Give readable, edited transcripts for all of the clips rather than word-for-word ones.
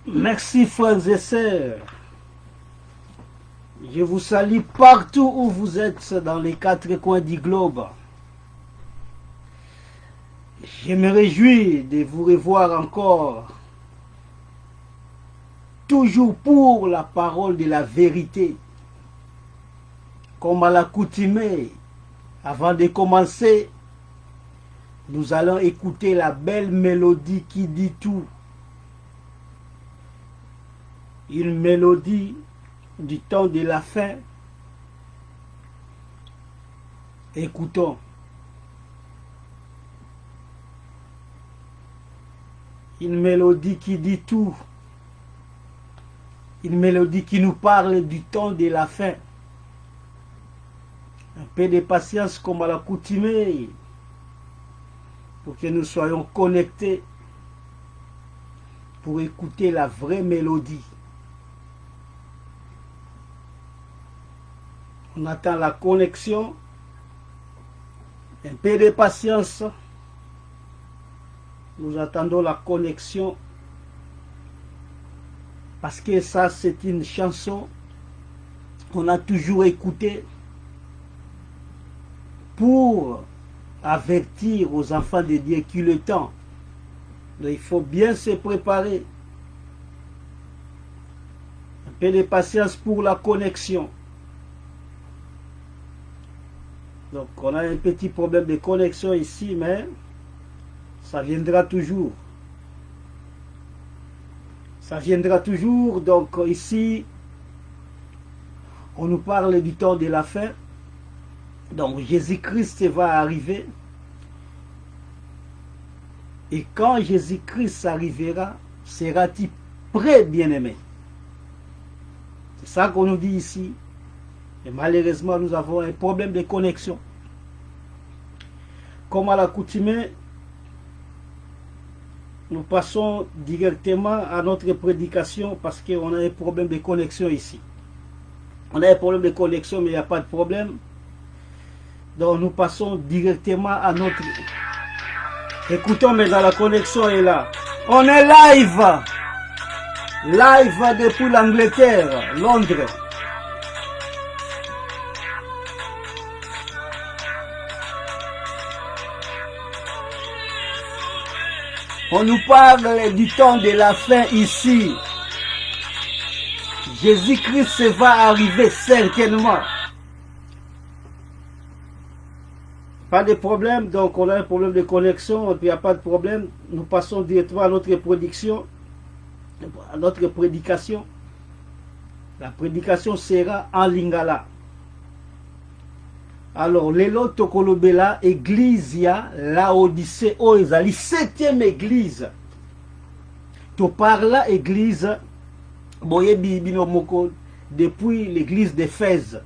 Merci frères et sœurs. Je vous salue partout où vous êtes dans les quatre coins du globe. Je me réjouis de vous revoir encore, toujours pour la parole de la vérité. Comme à l'accoutumée, avant de commencer, nous allons écouter la belle mélodie qui dit tout. Une mélodie du temps de la fin. Écoutons. Une mélodie qui dit tout. Une mélodie qui nous parle du temps de la fin. Un peu de patience comme à l'accoutumée pour que nous soyons connectés pour écouter la vraie mélodie. On attend la connexion. Un peu de patience. Nous attendons la connexion. Parce que ça, c'est une chanson qu'on a toujours écoutée pour avertir aux enfants de Dieu qu'il est temps. Il faut bien se préparer. Un peu de patience pour la connexion. Donc on a un petit problème de connexion ici, mais ça viendra toujours. Ça viendra toujours. Donc ici, on nous parle du temps de la fin. Donc Jésus-Christ va arriver. Et quand Jésus-Christ arrivera, sera-t-il prêt, bien-aimé? C'est ça qu'on nous dit ici. Et malheureusement, nous avons un problème de connexion. Comme à l'accoutumée, nous passons directement à notre prédication parce qu'on a un problème de connexion ici. On a un problème de connexion, mais il n'y a pas de problème. Donc nous passons directement à notre... Écoutons, mais dans la connexion est là. On est live. Live depuis l'Angleterre, Londres. On nous parle du temps de la fin ici. Jésus-Christ va arriver certainement. Pas de problème, donc on a un problème de connexion, et puis il n'y a pas de problème. Nous passons directement à notre prédiction, à notre prédication. La prédication sera en lingala. Alors, lelo tokolobela église ya Laodicée oezali 7e église. To parla église boyebi bino moko depuis l'église d'Éphèse.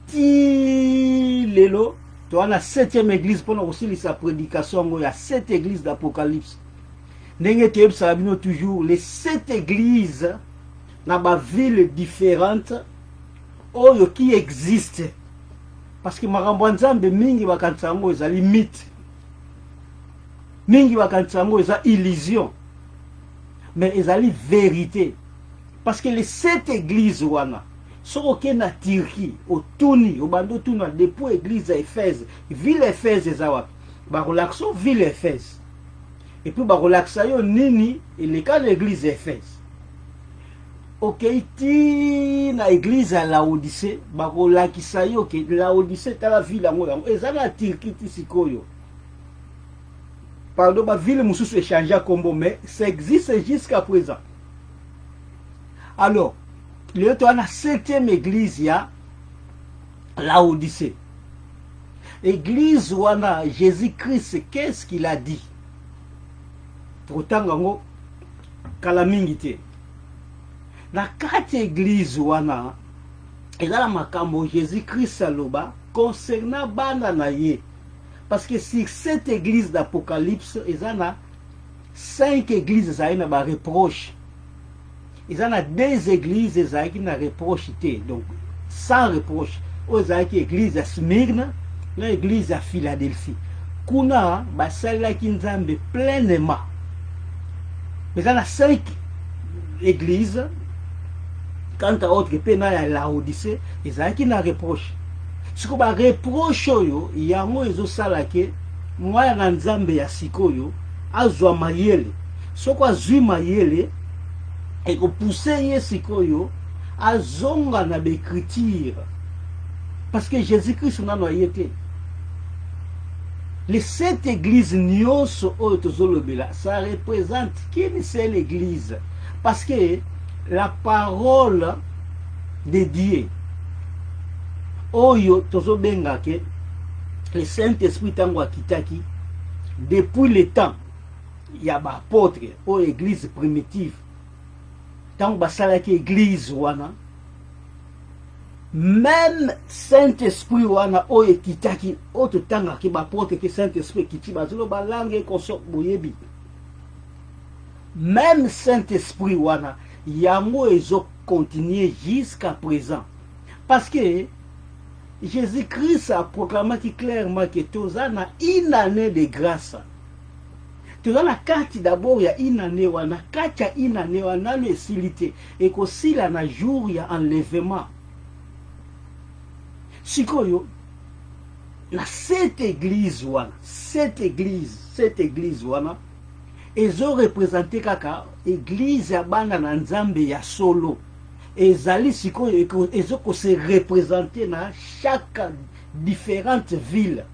Ti lelo to ana 7e église pour aussi sa prédication, il y a 7 églises d'Apocalypse. Ndenge te yebisa bino toujours les 7 églises na ba villes différentes oyo qui existent. Parce que makambo nzambe mingi bakanisa yango ezali mythe. Mingi bakanisa yango eza illusion. Mais ezali vérité. Parce que les 7 églises wana soki na Turquie, au Tuni, au bando tuna depuis église à Éphèse, ville Éphèse eza wapi? Bakolakisa ville Éphèse. Et puis bakolakisa yo nini et le cas de l'église Éphèse. Ok, ti na église à Laodicée, bakolakisa yo ke Laodicée ta la ville yango yango eza na Turquie ti sikoyo. Pardon, ba ville mususu échangé kombo, mais ça existe jusqu'à présent. Alors, le to na 7e église ya Laodicée. Église wana Jésus-Christ, qu'est-ce qu'il a dit? Totanga ngo kala mingi te. Na 4 églises wana ezala makambo Jésus-Christ aloba concernant bana na ye. Parce que sur cette église d'Apocalypse, ezana 5 églises ezali na ba reproche. Ezana 2 églises ezali na reproche te. Donc sans reproche. Ozali église à Smyrne, l'église à Philadelphie. Kuna basalaki nzambe pleinement. Mais ezana 5 église quant à autre pena ya Laodicée ezalaki na reproche siko ba reproche oyo yango ezosala ke mwana na nzambe ya sikoyo azwa mayele soko azwi mayele ekopousse ye sikoyo azonga na l'écriture parce que Jésus-Christ nano ayete les sept églises nyonso oyo tozolobela ça représente qu'une seule église parce que la parole de Dieu oyo tozobenga ke le Saint-Esprit tango akitaki depuis le temps ya ba apôtre o église primitive tango basalaki église wana même Saint-Esprit wana oyo ekitaki oyo totangaki ba apôtre ke Saint-Esprit ekiti bazolo balangue konso boyebi même Saint-Esprit wana yango ezo continuer jusqu'à présent parce que Jésus-Christ a proclamé clairement que tozana une année de grâce tozana kati d'abord ya une année wana kati ya une année wana no esilite ekosila na jour ya enlèvement sikoyo na cette église wana ezo représenter kaka église ya bana na nzambe ya solo ezali sikoyo ezo ko se représenter na chaque différente ville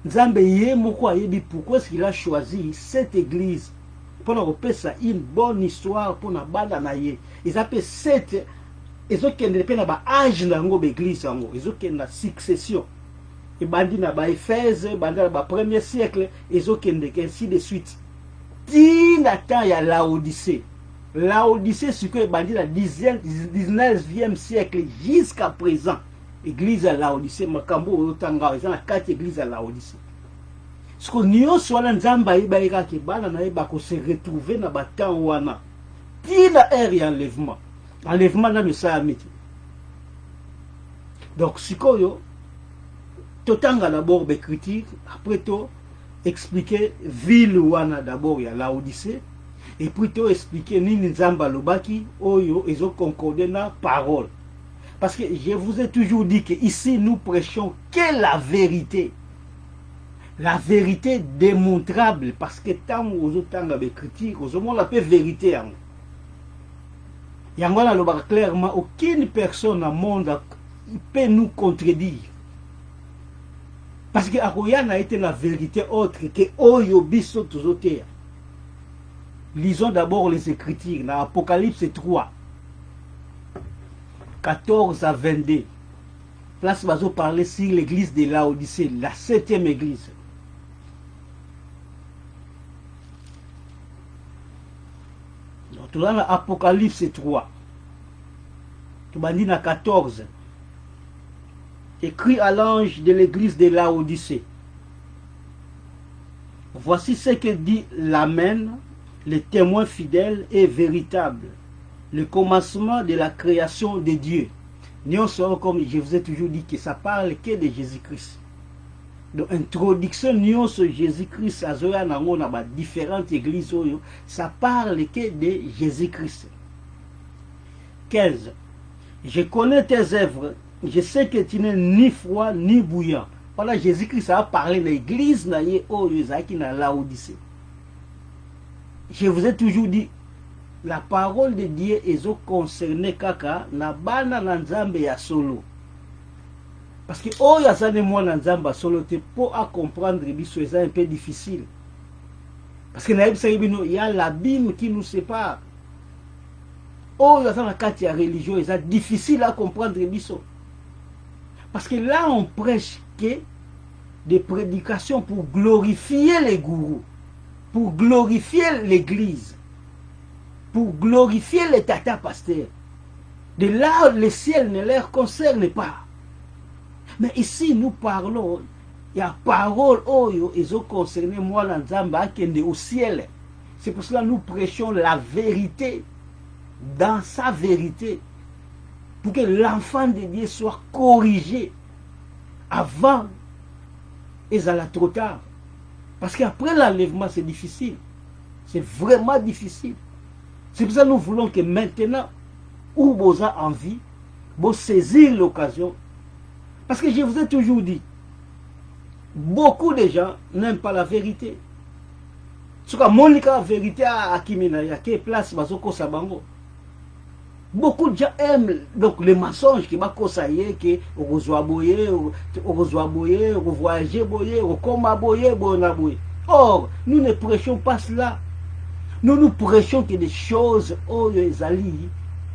nzambe ye moko ayebi pourquoi est-ce qu'il a choisi cette église pour nous repérer une bonne histoire pour na bana na ye ils appellent cette ezo kende pe na ba âge na ngo église yango ezo kende na succession et bandi na ba Éphèse bandi na ba premier siècle ezo kende ainsi de suite tina temps ya Laodicée c'est que bandi na 19e siècle jusqu'à présent église à Laodicée makambo otanga eza na kati église à Laodicée ce que nyonso wana nzamba ibaika ke bana na ye bako se retrouver na ba temps wana tina ère ya enlèvement dans le Sahamiti. Donc, sikoyo, totanga d'abord des critiques, après tout, expliquer ville wana d'abord ya Laodicée, et puis tout expliquer nini nzamba lobaki, oyo, et zo concordé na parole. Parce que je vous ai toujours dit que ici nous prêchons que la vérité. La vérité démontrable, parce que tant aux autres des critiques, aux hommes la paix vérité. Yangola lobaka clairement aucune personne au monde peut nous contredire parce que akoya na été la vérité autre que oyo biso tozotea. Lisons d'abord les Écritures dans Apocalypse 3 14 à 22. Place bazo parler sur l'église de Laodicée, la 7e église. Tout dans l'Apocalypse 3, tout dans 14, écrit à l'ange de l'église de Laodicée. Voici ce que dit l'Amen, le témoin fidèle et véritable, le commencement de la création de Dieu. Nous sommes, comme je vous ai toujours dit, que ça parle que de Jésus-Christ. Donc, introduction nous sur Jésus-Christ à Zoya Nango na ba différentes églises oyo, ça parle que de Jésus-Christ. 15. Je connais tes œuvres, je sais que tu n'es ni froid ni bouillant. Voilà, Jésus-Christ a parlé de l'église na ye oyo zaki na Laodicée. Je vous ai toujours dit, la parole de Dieu est concernée kaka na bana na nzambe ya solo. Parce que oh yazane moi na nzamba solo te pour à comprendre biso c'est un peu difficile. Parce que il y a l'abîme qui nous sépare. Oh yazana kati ya religion c'est difficile à comprendre biso. Parce que là on prêche que des prédications pour glorifier les gourous, pour glorifier l'église, pour glorifier les tata pasteurs. De là le ciel ne leur concerne pas. Mais ici, nous parlons, il y a parole, oyo, ils ont concerné moi, l'Anzamba, qui est au ciel. C'est pour cela que nous prêchons la vérité, dans sa vérité, pour que l'enfant de Dieu soit corrigé avant, et ça l'a trop tard. Parce qu'après l'enlèvement, c'est difficile. C'est vraiment difficile. C'est pour ça que nous voulons que maintenant, où vous avez envie, vous saisir l'occasion. Parce que je vous ai toujours dit, beaucoup de gens n'aiment pas la vérité. Ce que la vérité à Kimina, il y a quelle place Bazoko Sabango. Beaucoup de gens aiment donc les mensonges qui va conseiller que on reçoit boyer, on voyager boyer, on combat boyer, boyer. Or, nous ne prêchons pas cela. Nous prêchons que des choses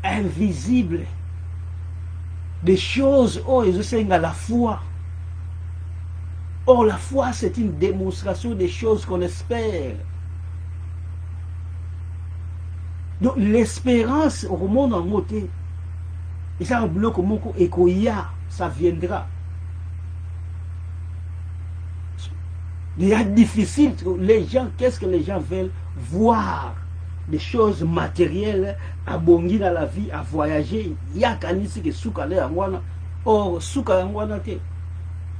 invisibles. Des choses à la foi. Or, la foi, c'est une démonstration des choses qu'on espère. Donc, l'espérance au monde en moté. Et ça, ça viendra. Il est difficile, les gens, qu'est-ce que les gens veulent voir? Des choses matérielles, à bongi dans la vie, à voyager. Il y a kanisi que souka le angwana. Or, souka angwana te.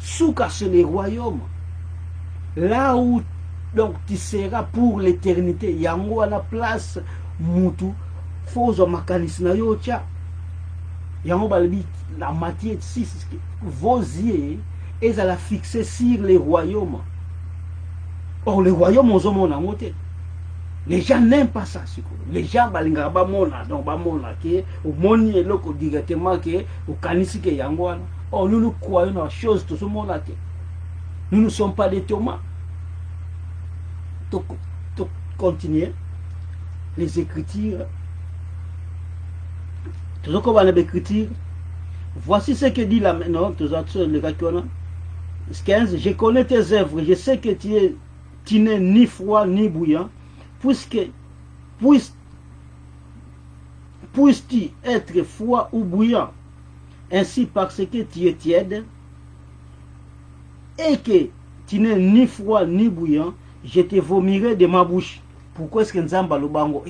Souka c'est les royaumes. Là où donc tu seras pour l'éternité. Il y a la place mutu. Faut makanisi na yo tia. Il y a la matière 6. Vos yeux, ils allaient fixer sur les royaumes. Or, les royaumes, on a monté. Les gens n'aiment pas ça. Les gens, donc, au monde, directement, au kanisi, yangwana. Or, nous croyons dans la chose, tout ce monde. Nous ne sommes pas des tomates. Donc, continuer. Les écritures. Toujours comme on a l'écriture. Voici ce que dit là maintenant, le gars 15. Je connais tes œuvres, je sais que tu n'es ni froid ni bouillant, puisses-tu être froid ou bouillant, ainsi parce que tu es tiède, et que tu n'es ni froid ni bouillant, je te vomirai de ma bouche. Pourquoi est-ce que Nzamba Lubango?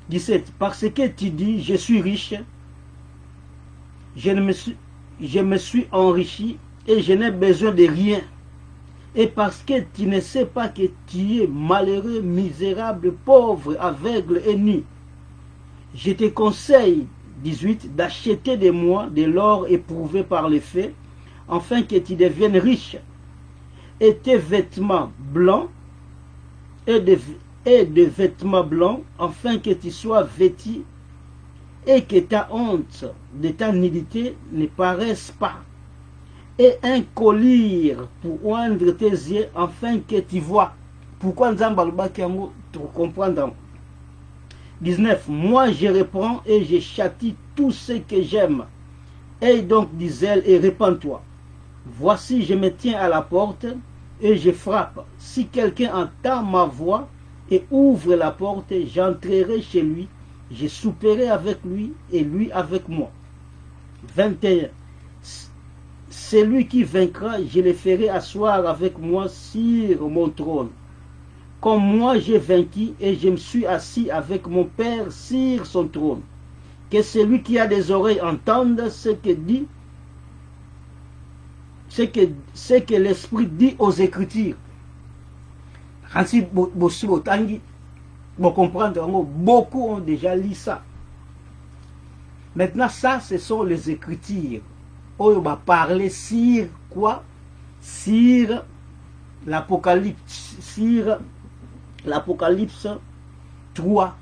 17. Parce que tu dis, je suis riche, je me suis enrichi et je n'ai besoin de rien. Et parce que tu ne sais pas que tu es malheureux, misérable, pauvre, aveugle et nu. Je te conseille, 18, d'acheter de moi de l'or éprouvé par les faits, afin que tu deviennes riche. Et tes vêtements blancs et de vêtements blancs, afin que tu sois vêtu et que ta honte de ta nudité ne paraisse pas. Et un collier pour oindre tes yeux, afin que tu vois. Pourquoi Nzambaluba Kiango, tu comprends? 19. Moi je reprends et je châtie tout ce que j'aime. Et donc, dis-elle, et répands-toi. Voici, je me tiens à la porte et je frappe. Si quelqu'un entend ma voix et ouvre la porte, j'entrerai chez lui, je souperai avec lui et lui avec moi. 21. Celui qui vaincra, je le ferai asseoir avec moi sur mon trône. Comme moi j'ai vaincu et je me suis assis avec mon Père sur son trône. Que celui qui a des oreilles entende ce que dit, ce que l'Esprit dit aux Écritures. Ainsi, beaucoup ont déjà lu ça. Maintenant, ça, ce sont les Écritures. On va parler sur quoi? Sur l'Apocalypse. Sur l'Apocalypse 3.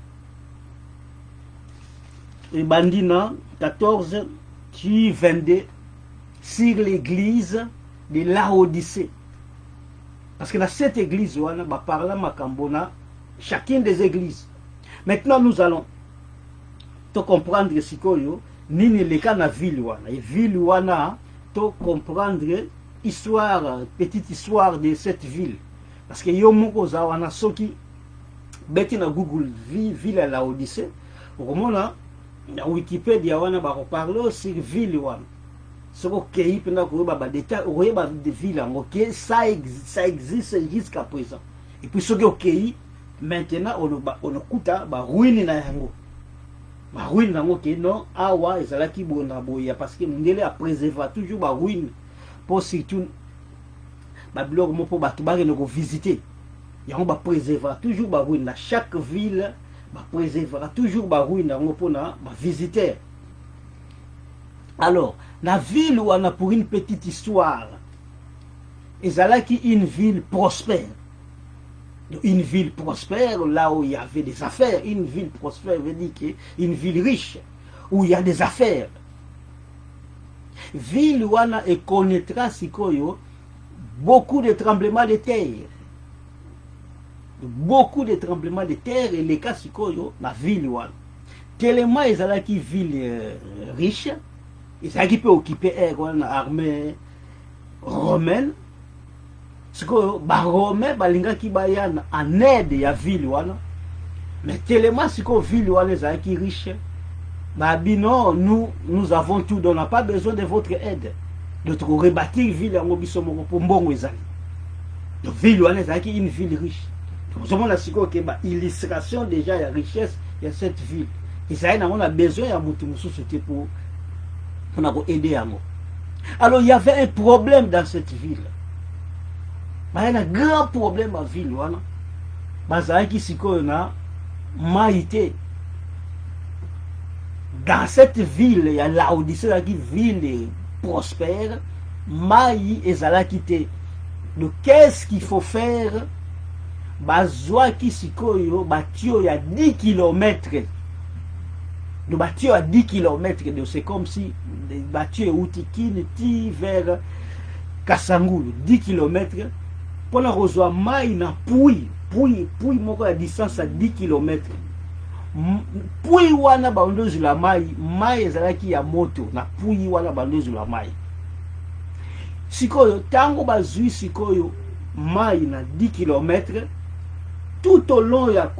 Et Bandina 14, 22. Sur l'église de Laodicée. Parce que dans cette église, on va parler Makambona, chacune des églises. Maintenant, nous allons te comprendre ce que nini le cas na ville wana. Et ville wana, te comprendre histoire, petite histoire de cette ville. Parce que yo moko za wana soki beti na Google ville à Laodicée. Au moment là, na Wikipédia wana ba parler sur ville wana. Ce qui pendant que détail de ville ça existe jusqu'à présent. Et puis ce qui maintenant on kuta ba ruine na yango. Ba ruine nango ke non awa ezalaki bona boya parce que ndele a préserver toujours ba ruine pour surtout ba blog mo pour ba to ba ne ko visiter. yango ba préservera toujours ba ruine na chaque ville, ba préservera toujours ba ruine yango pona ba visiteur. Alors la ville où on a pour une petite histoire, ezalaki une ville prospère. Une ville prospère, là où il y avait des affaires. Une ville prospère veut dire une ville riche, où il y a des affaires. Ville où on a et connaîtra sikoyo beaucoup de tremblements de terre. Beaucoup de tremblements de terre, et les cas sikoyo, la ville où on a. Tellement ezalaki ville riche, ezalaki peut occuper l'armée romaine. Ce que les Romains balingaki bayana en aide ya ville wana, mais tellement ce que ville wana est riche, non, nous avons tout, on n'a pas besoin de votre aide. Donc rebâtir ville en biso moko pour mbongo ezali. Donc ville wana est une ville riche. Donc ce monde siko ke ba illustration déjà ya richesse de cette ville. Et ça on a besoin ya mutu mususu pour aider yango. Alors il y avait un problème dans cette ville. Il y a un grand problème à la ville. Dans cette ville, il y a Laodicée, une ville prospère. Maï et Zalakité. Donc, qu'est-ce qu'il faut faire? Bazouaki Sikoyo, Batio, il y a 10 km. Le Batio à 10 km. C'est comme si le Batio est outikini vers Kasangulu, 10 km. Pour la rejoindre maï na Pouy moko à distance à 10 km. Pouy wana bandozu la maï ezalaki ya moto na Pouy wana bandozu la maï. Sikoyo tango bazui sikoyo maï na 10 km, tout au long ya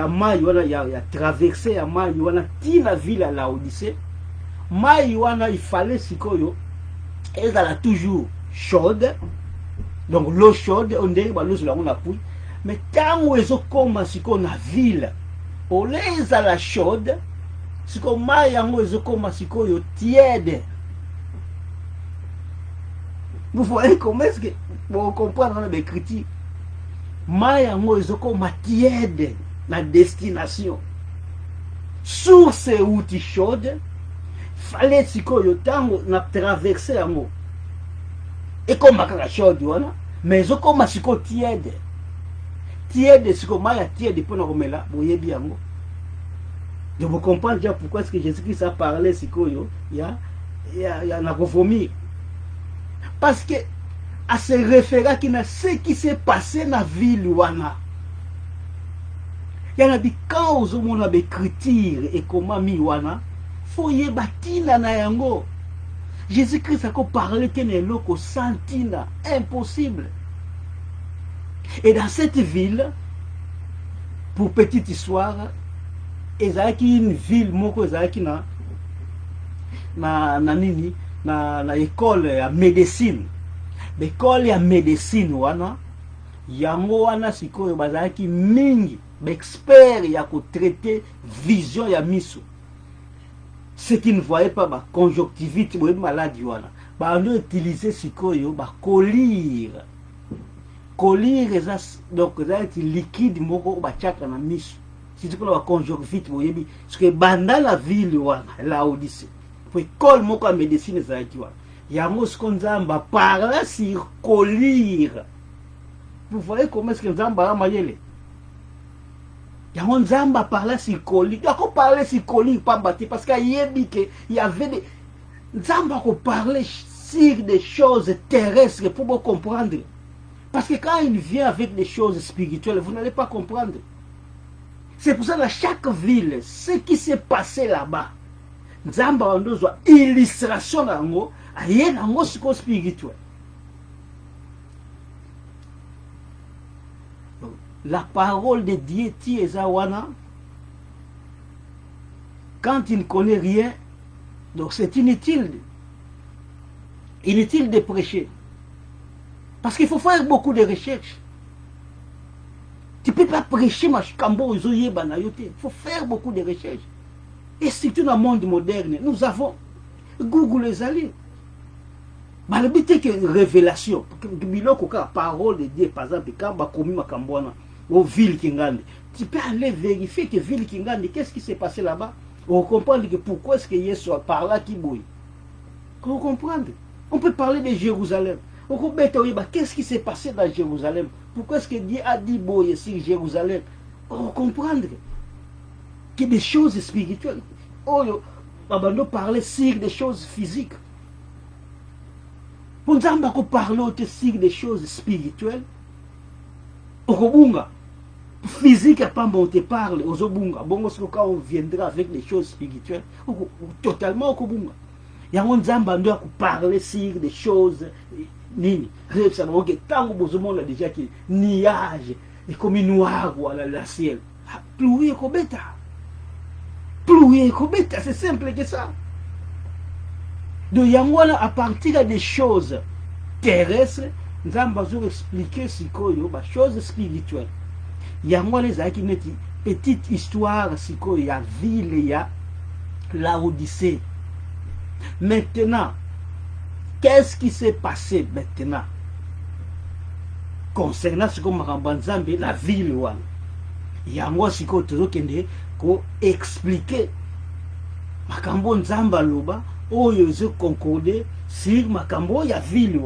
maï wana ya traversé ya maï wana ti la ville à Laodicée. Maï wana il fallait sikoyo ezala toujours chaude. Donc l'eau chaude, on dit que la pouille. Mais quand on est comme la ville, on est à la chaude, c'est comme tiède. Vous voyez comment est-ce que pour comprendre les critiques, Maya est comme tiède la destination. Source outil chaude, fallait que tant on a traversé un mot. Et comme la chaude, mais je comme si tiède. Tiède, c'est comme ma tiède pour nous remettre là, vous voyez bien. Donc vous comprenez déjà pourquoi est-ce que Jésus-Christ a parlé, c'est qu'il y a un vomir. Parce que, à se référer à ce qui s'est passé dans la ville wana. Il y a des quand on a des écriture et comment mi wana, faut y batina na yango. Jésus-Christ a parlé qu'il y a un santina, impossible. Et dans cette ville, pour petite histoire, il y a une ville, na école ya médecine. L'école ya médecine, yango wana sikoyo bazalaki mingi, expert ya ko traiter vision ya miso. Ceux qui ne voyaient pas la conjonctivite, ou maladie, on utiliser sikoyo, colire. Colire, donc, c'est liquide, moko, bachaka na miso. Si tu connais la conjonctivite, parce que dans la ville, là, Odyssée, pour école, moko, la médecine, il y a un ce qu'on a parlé sur colire. Vous voyez comment est-ce que nous avons parlé? Il y a un Zamba parler sur colis. Il y a qu'on parlait sur colis, pas battu. Parce qu'il y avait des. Zamba qu'on parlait sur des choses terrestres pour vous comprendre. Parce que quand il vient avec des choses spirituelles, vous n'allez pas comprendre. C'est pour ça que dans chaque ville, ce qui s'est passé là-bas, Zamba a une illustration d'ango, il y a un spirituel. La parole de Dieu, Tiezawana, quand il ne connaît rien, donc c'est inutile. Inutile de prêcher. Parce qu'il faut faire beaucoup de recherches. Tu ne peux pas prêcher, il faut faire beaucoup de recherches. Et surtout dans le monde moderne, nous avons Google les alliés. balobi te que révélation biloko kaka parole de Dieu par exemple quand bakomi makambo wana au ville Kingande, tu peux aller vérifier que ville Kingande, qu'est-ce qui s'est passé là-bas, on comprend que pourquoi est-ce que Yesu a parlé qui bouille. On comprend. On peut parler de Jérusalem. On comprend qu'est-ce qui s'est passé dans Jérusalem, pourquoi est-ce que Dieu a dit bouille sur Jérusalem. On comprend que des choses spirituelles. On va parler sur des choses physiques. Pour nous parler sur des choses spirituelles. Okobunga physique à pas on te parle aux obunga bon quand on viendra avec les choses spirituelles totalement okobunga ya on nzamba ndo parler sur des choses nini ça va que tant que monde déjà qui nuage et comme noir voilà la ciel pluie kobeta c'est simple que ça de yangwana à partir des choses terrestres. Nous allons expliquer ce qu'il y a choses spirituelles. Il y a une petite histoire il y a ville, il y a l'Odyssée. Maintenant, qu'est-ce qui s'est passé maintenant concernant ce que la ville? Il y a moi ce que expliquer. Makambo Nzamba Loba, oh, ils ont concordé sur Makambo, il y a ville.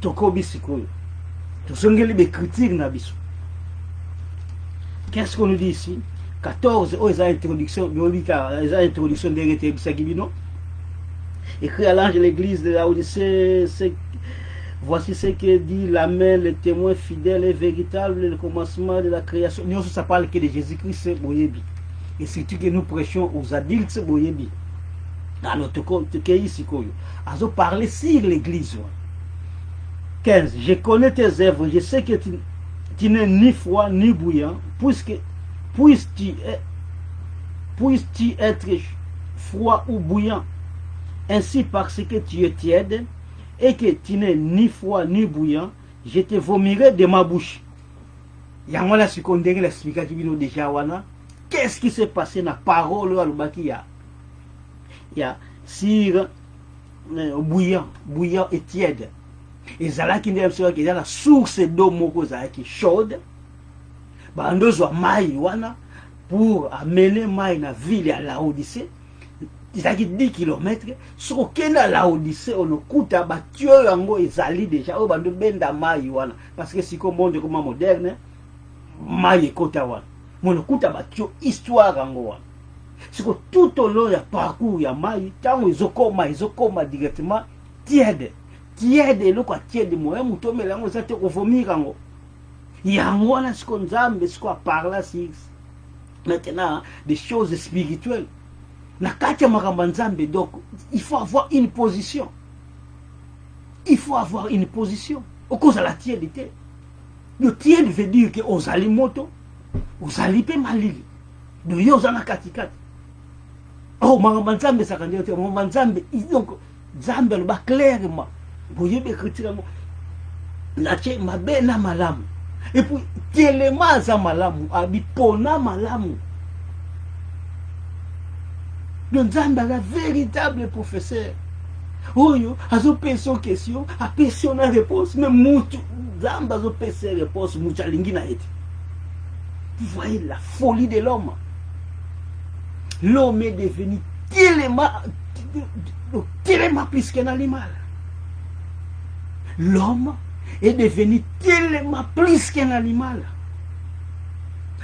Tokobi sikoyo tosongeli be critique na biso. Qu'est-ce qu'on nous dit ici? 14 introduction introduction de Bisagibino écrit à l'ange de l'église de la Odyssée. Voici ce que dit l'Amen, le témoin fidèle et véritable, le commencement de la création. Nous ça parle que de Jésus-Christ boyebi et surtout que nous prêchons aux adultes boyebi dans notre pays sikoyo azo parler sur l'église. 15. Je connais tes œuvres, je sais que tu n'es ni froid ni bouillant, puisses-tu être froid ou bouillant, ainsi parce que tu es tiède et que tu n'es ni froid ni bouillant, je te vomirai de ma bouche. Yangwana sikondenge l'explica qui vient déjà wana. Qu'est-ce qui s'est passé dans la parole à l'Ubaki ya sur bouillant et tiède. Et Zala qui est la source d'eau moko qui chaude. Bandozo mai wana pour amener mai na ville à la Odyssée. Il y a 10 km. Sur la Odyssée, on écoute à Batio yango ezali déjà. On bando benda mai wana. Parce que si comme monde comme moderne, mai ekota wana. On écoute à Batio histoire yango wana. C'est que tout au long ya parcours ya mai, tant izokoma directement tiède. Tiède le quoi tiède moi mutombe lango ça te vomir yango yango na ce qu'on zambe ce qu'on parle ici maintenant des choses spirituelles na kati ya makambo nzambe. Donc il faut avoir une position, au cause de la tièdité. Le tiède veut dire que ozali moto ozali pe malili de yo ozana katikati. Oh makambo nzambe ça quand dire makambo nzambe donc nzambe le ba clairement. Vous voyez bien critique la mabe na malamu et puis tellement za malamu abipona malamu. Le Nzamba la véritable professeur. Oyo azo pension question a pension na réponse mais mutu Nzamba azo penser réponse mutu alingi na eti. Vous voyez la folie de l'homme. L'homme est devenu tellement plus qu'un animal. L'homme est devenu tellement plus qu'un animal.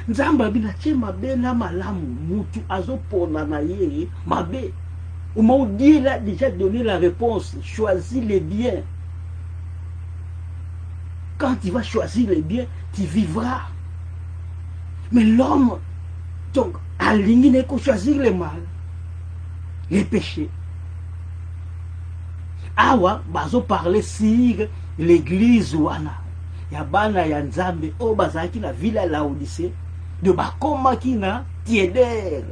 Nzamba bila chema be na malamu mutu azopona na yeye mabe. Dieu l'a déjà donné la réponse. Choisis les biens. Quand tu vas choisir les biens, tu vivras. Mais l'homme, donc, aligné n'est qu'à choisir le mal, les péchés. Awa, bazo parler sur l'église wana. Ya bana ya Nzambe, o bazaki na ville à la Odyssée, de bakoma ki na tiéder.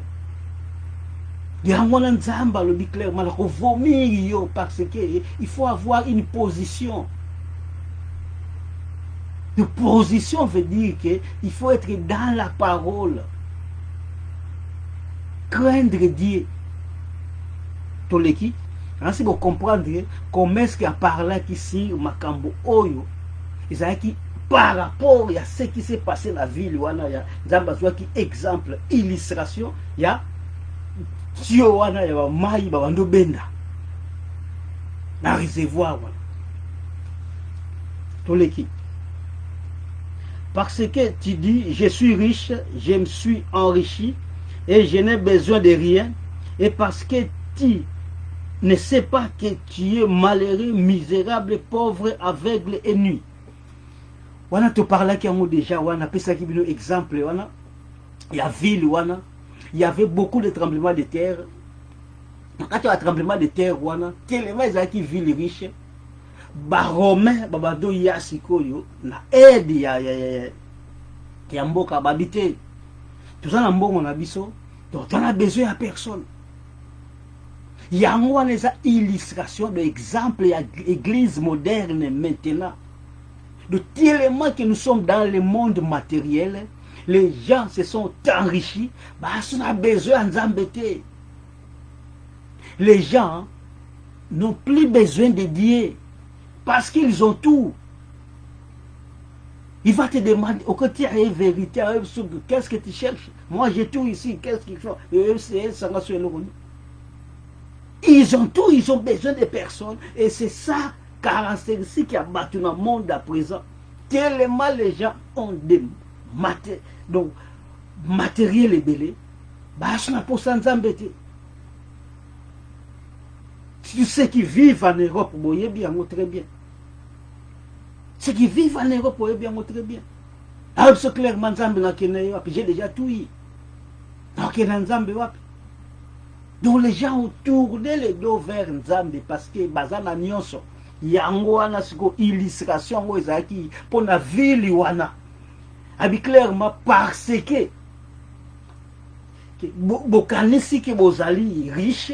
Yango na Nzamba le dit clairement, ko vomir yo parce que il faut avoir une position. Une position veut dire que il faut être dans la parole. Craindre Dieu. toleki ainsi vous comprendre comment est-ce qu'il a parlé ici makambo oyo ezalaki par rapport à ce qui s'est passé dans la ville wana ya nzamba zwaki exemple illustration ya tio wana ya ba mai ba bando benda na réservoir wana toleki. Parce que tu dis, je suis riche, je me suis enrichi et je n'ai besoin de rien. Et parce que tu ne sais pas que tu es malheureux, misérable, pauvre, aveugle et nu. Wana te parla qui a déjà, wana pesa qui bino exemple, wana il y a ville, wana il y avait beaucoup de tremblements de terre. Quand il y a un tremblement de terre, wana tellement ils ont qui ville riche. Ba romain babado ya sikoyo na aide ya mboka babité tout ça na mbongo na biso donc on a besoin à personne yango wana eza illustration de exemple ya église moderne maintenant de tellement que nous sommes dans le monde matériel les gens se sont enrichis bah on a besoin d'embêter les gens n'ont plus besoin de Dieu. Parce qu'ils ont tout. Il va te demander, au côté de la vérité, qu'est-ce que tu cherches? Moi j'ai tout ici, qu'est-ce qu'ils font? Ils ont tout, ils ont besoin de personnes. Et c'est ça, caractéristique qui a battu dans le monde à présent. Tellement les gens ont des matériels et belés, bah, je n'ai pas sans embêter. Tu sais qui vivent en Europe, vous voyez bien, très bien. Ceux qui vivent en Europe, vous voyez bien, très bien. Alors, c'est clairement, j'ai déjà tout eu. Donc, les gens ont tourné les dos vers Nzambe parce que, bazana nyonso, yango wana siko illustration, wo ezaki, pour la ville wana. Abi clairement, parce que, bokanisi que bozali riche,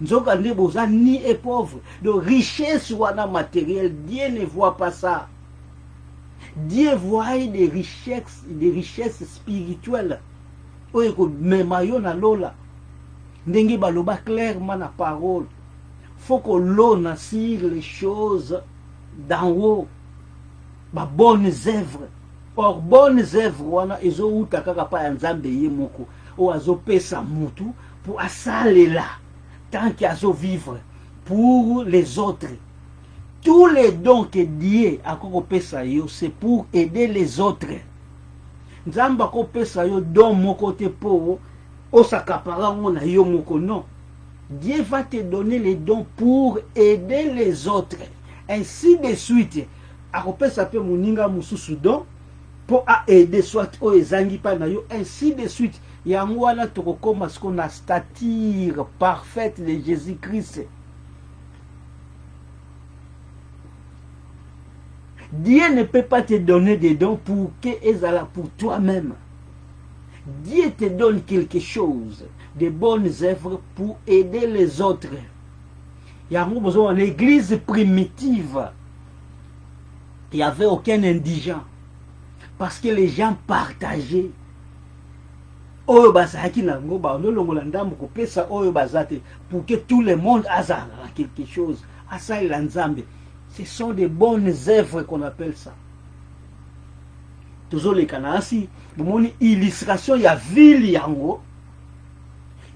ni est pauvre. De richesse ou matérielle, Dieu ne voit pas ça. Dieu voit des richesses spirituelles. Mais mayo na lola. Ndenge baloba clairement na parole. Faut que l'on assure les choses d'en haut. Ba bonnes œuvres. Or bonnes œuvres wana ezo uta kaka pa nzambe ye moko. O azo pesa mutu pour asale là. Tant qu'il y a à vivre pour les autres. Tous les dons que Dieu a coupé ça, c'est pour aider les autres. Nzamba coupé ça, don mon côté pour au sakapara on a yo moko non. Dieu va te donner les dons pour aider les autres. Ainsi de suite. A coupé ça peut moninga mususu don pour aider soit au ezangi pa na yo ainsi de suite. Yango wana tokokoma ce qu'on a stature parfaite de Jésus-Christ. Dieu ne peut pas te donner des dons pour que ezala pour toi-même. Dieu te donne quelque chose, de bonnes œuvres pour aider les autres. Yango besoin l'église primitive. Il n'y avait aucun indigent parce que les gens partageaient. Oyo bazaki na ngo ba nolongola ndambo ko pesa oyo bazate pour que tout le monde azala quelque chose asa ila nzambe. Ce sont des bonnes œuvres qu'on appelle ça. Toujours les kanasi bomoni illustration ya ville yango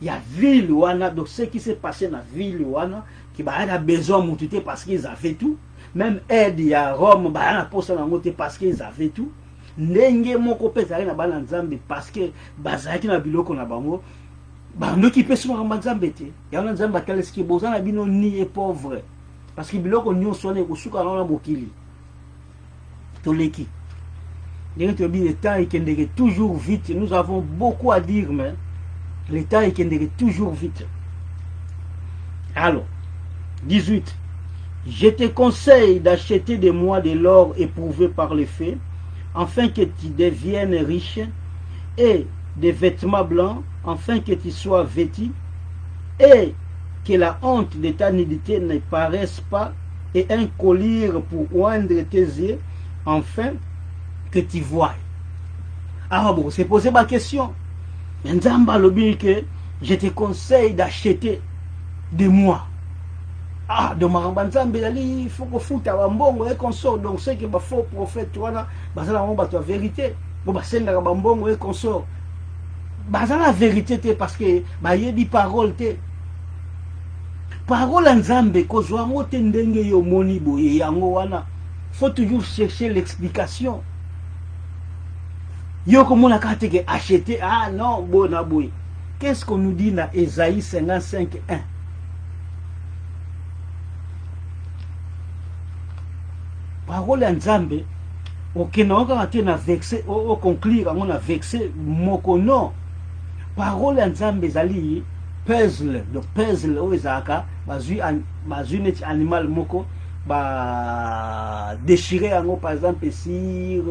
ya ville wana donc ce qui s'est passé dans ville wana qui ba a besoin mutute parce qu'ils avaient tout même aide ya Rome ba na posa na ngote parce qu'ils avaient tout. Ndenge moko pesa na bana nzambe parce que bazaki na biloko na bango bando ki pesa na nzambe te ya na nzambe ataleski bozana bino ni est pauvre parce que biloko nyonso na kosuka na mokili toleki ndenge to bi le temps ikendeke toujours vite. Nous avons beaucoup à dire mais le temps ikendeke toujours vite. Alors 18, je te conseille d'acheter de moi de l'or éprouvé par les faits afin que tu deviennes riche, et des vêtements blancs, afin que tu sois vêtu, et que la honte de ta nudité ne paraisse pas, et un collier pour oindre tes yeux, afin que tu vois. Alors bon, c'est poser ma question. Nzamba lobi que je te conseille d'acheter. de moi. Ah, de Marambanzambe, il faut qu'on foute à Bambongo et qu'on sort. Donc, c'est que les faux prophètes, tu vois, c'est la vérité. Bon, c'est la Bambongo et qu'on sort. C'est la vérité, parce que il y a des paroles. Parole en Zambé, ko zo ngo te ndenge yo moni boye yango wana. Faut toujours chercher l'explication. Yo komona kate ke acheter, ah non, bona boye. Qu'est-ce qu'on nous dit dans Ésaïe 55:1? Parole en Zambé, ok, non, quand on a vexé, au conclure, on a vexé, moko non. Parole en Zambé, zali, puzzle, donc puzzle, au Ezaka, bazui net animal moko, déchirer par exemple sur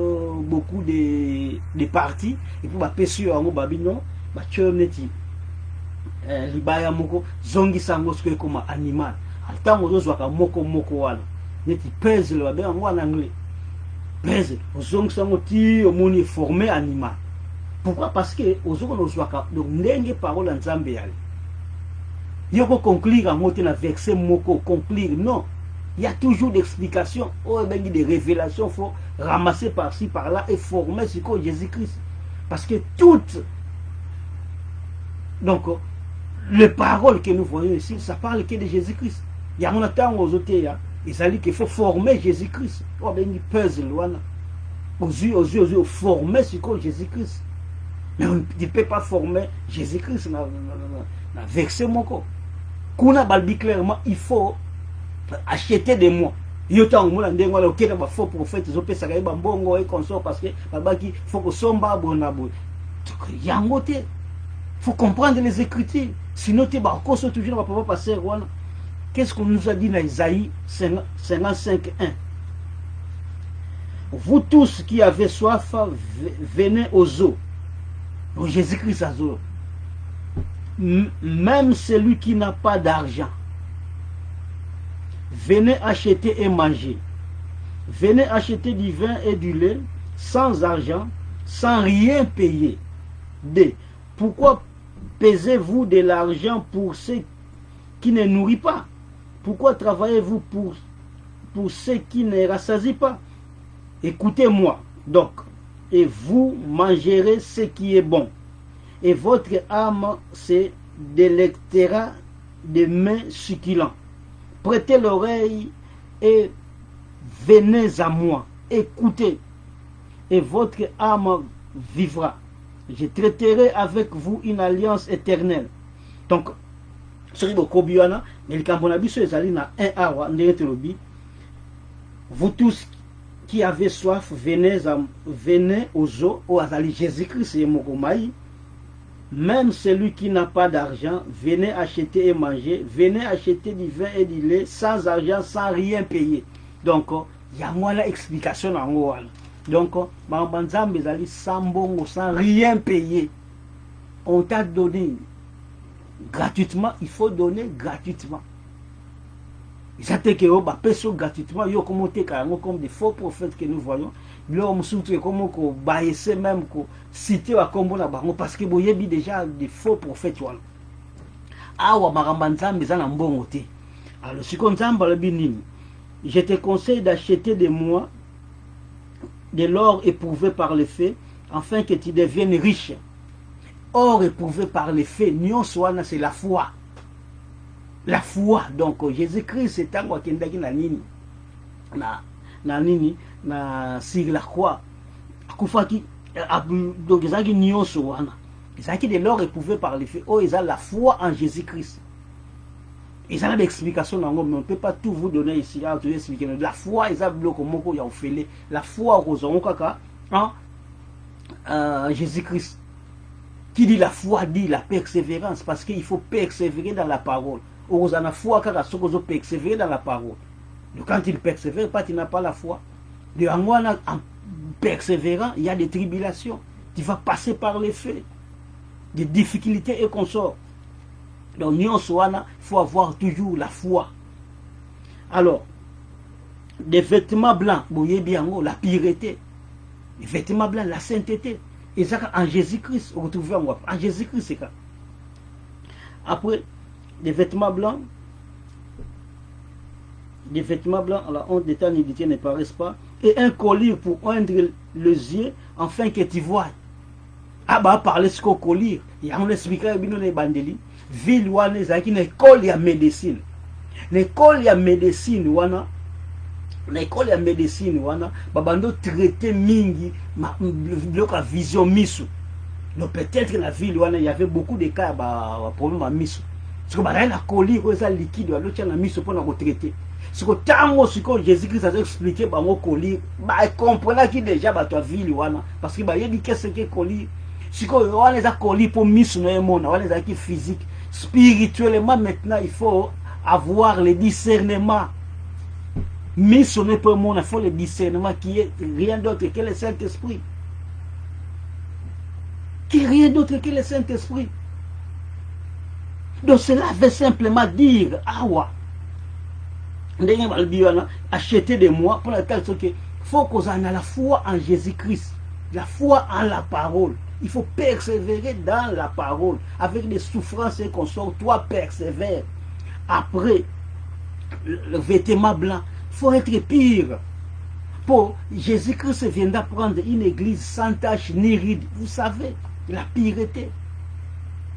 beaucoup de parties, et puis pêcher en babino, neti libaya moko, zongi sango ce comme animal. Alta mozo zwaka moko wana. Neti puzzle, en anglais. Puzzle, zongi sango ti omoni formé animal. Pourquoi? Parce que donc ndenge parole en Nzambe yali. Yoko conclure en mot na verset moko conclure non. Il y a toujours d'explications, des révélations, il faut ramasser par-ci par-là et former ce qu'est Jésus-Christ. Parce que toutes donc les paroles que nous voyons ici, ça parle que de Jésus-Christ. Il y a un temps aux autres, il s'agit qu'il faut former Jésus-Christ. Oh ben il puzzle voilà. Aux yeux former ce qu'est Jésus-Christ. Mais on ne peut pas former Jésus-Christ dans verset moko. Kuna balbi clairement, il faut acheter des mots. Yotan mula ndengo la okena ba faux prophètes zopesa ka ba mbongo et consort parce que babaki faut que somba bonabo. Yango te. Faut comprendre les écritures. Sinon tu vas encore toujours va pas passer voilà. Qu'est-ce qu'on nous a dit dans Isaïe 55:1? Vous tous qui avez soif, venez aux eaux. Donc Jésus-Christ a eaux. Même celui qui n'a pas d'argent, venez acheter et manger. Venez acheter du vin et du lait sans argent, sans rien payer. D. Pourquoi pesez-vous de l'argent pour ceux qui ne nourrissent pas? Pourquoi travaillez-vous pour ceux qui ne rassasient pas? Écoutez-moi donc, et vous mangerez ce qui est bon. Et votre âme se délectera de mets succulents. Prêtez l'oreille et venez à moi. Écoutez, et votre âme vivra. Je traiterai avec vous une alliance éternelle. Donc, vous tous qui avez soif, venez aux eaux, au Azali Jésus-Christ et Mokomaï. Même celui qui n'a pas d'argent, venez acheter et manger, venez acheter du vin et du lait sans argent, sans rien payer. Donc, il y a moins l'explication en haut. Donc, sans rien payer. On t'a donné gratuitement, il faut donner gratuitement. Ça te que on peut gratuitement, yo comme des faux prophètes que nous voyons. L'homme surtout comme qu'on baisse même qu'on citer à combo la bango parce que boye bi déjà des faux prophètes voilà. Ah wa marambanza mais en bon côté. Alors si comme ça le binini, je te conseille d'acheter de moi de l'or éprouvé par le feu afin que tu deviennes riche. Or éprouvé par le feu, nion soit c'est la foi. La foi, donc Jésus-Christ c'est un wakendaki na nini na nini na sur la croix akufaki donc ezaki nyonso wana ezaki de l'or éprouvé par les faits. Oh ils ont la foi en Jésus-Christ. Ils ont l'explication nango mais on ne peut pas tout vous donner ici à tout expliquer. La foi ils ont bloqué moko ya ofele la foi aux kaka en Jésus-Christ. Qui dit la foi dit la persévérance parce qu'il faut persévérer dans la parole. Aux en a foi car à ce qu'on persévérer dans la parole. Donc quand il persévère pas, tu n'as pas la foi. De en persévérant, il y a des tribulations. Tu vas passer par les faits, des difficultés et consorts. Donc il faut avoir toujours la foi. Alors, des vêtements blancs, la pureté, les vêtements blancs, la sainteté. Et ça en Jésus-Christ, on retrouve en Jésus-Christ c'est ça. Après, des vêtements blancs, à la honte des temps nudité ne paraissent pas, et un collier pour oindre les yeux, afin que tu vois. Ah bah parler ce qu'on collier, il y a un expliqué bien les bandeli, ville wana ezaki na école ya médecine, na école ya médecine wana, babando traité mingi bloc à vision misu. Donc peut-être la ville wana il y avait beaucoup de cas ba problème à misu. Parce que bah la collier ça liquide l'autre tient la misu pour na traiter. Ce que tango ce que Jésus-Christ a expliqué ba mo collier, bah comprenez qui déjà ba toi ville wana parce que bah il dit qu'est-ce que collier. Ce que wana les a collier pour misu no mona, wana les a qui physique, spirituellement maintenant il faut avoir le discernement. Misu no pour mona, il faut le discernement qui est rien d'autre que le Saint-Esprit. Qui est rien d'autre que le Saint-Esprit. Donc cela veut simplement dire, ah ouais, acheter de moi pour laquelle il faut qu'on ait la foi en Jésus-Christ, la foi en la parole. Il faut persévérer dans la parole. Avec des souffrances et qu'on sort, toi persévère. Après, le vêtement blanc, il faut être pire. Pour Jésus-Christ vient d'apprendre une église sans tache ni ride. Vous savez, la pureté.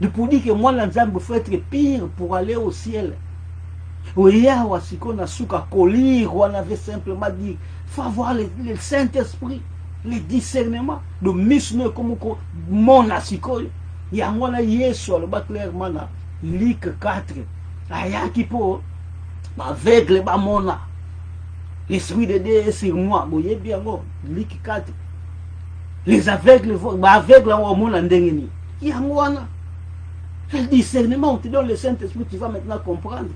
De pour dire que moi, l'ensemble, il faut être pire pour aller au ciel. Oui, on avait simplement dit, il faut avoir le Saint-Esprit, le discernement, le misne comme mon asiko. Il y a un yesu clairement Luc 4. Ayaki po aveugle ba mona. L'esprit de Dieu est sur moi. Vous voyez bien, Luc 4. Les aveugles, aveugles en mona ndengeni. Il y a un le discernement, on te donne le Saint-Esprit, tu vas maintenant comprendre.